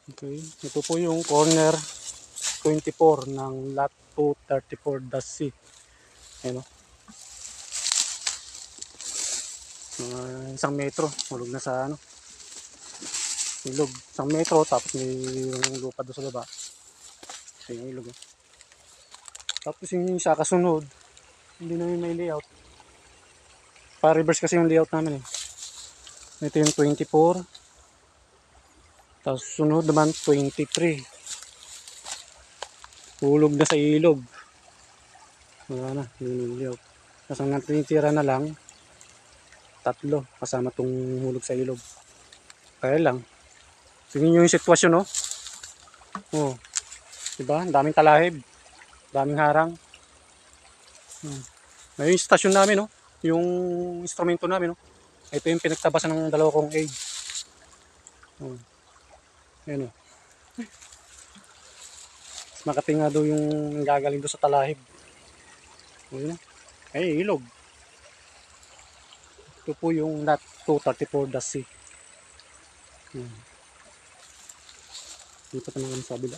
Okay, ito po yung corner 24 ng lot 234-C. Ayan o. Isang metro, hulog na sa ano, ilog. Isang metro, tapos may yung lupa doon sa baba. Ito yung ilog. Tapos yung isa kasunod, hindi namin may layout. Pa-reverse kasi yung layout namin eh. Ito yung 24. Tapos sunod naman 23. Hulog na sa ilog. Wala na, yung layout. Tapos ang natitira na lang, 3 kasama tong hulog sa ilog. Kaya lang, tingin nyo yung sitwasyon no? Oh, diba? Ang daming talahib, daming harang. Ngayon yung stasyon namin no, yung instrumento namin no. Ito yung pinagtabasan ng 2 kong aid. Oh. Ayan o. Makati nga daw yung gagaling doon sa talahib. Ayan o. Ay, ilog. Ito po yung lot 234-C. Lipat naman kami sa kabila.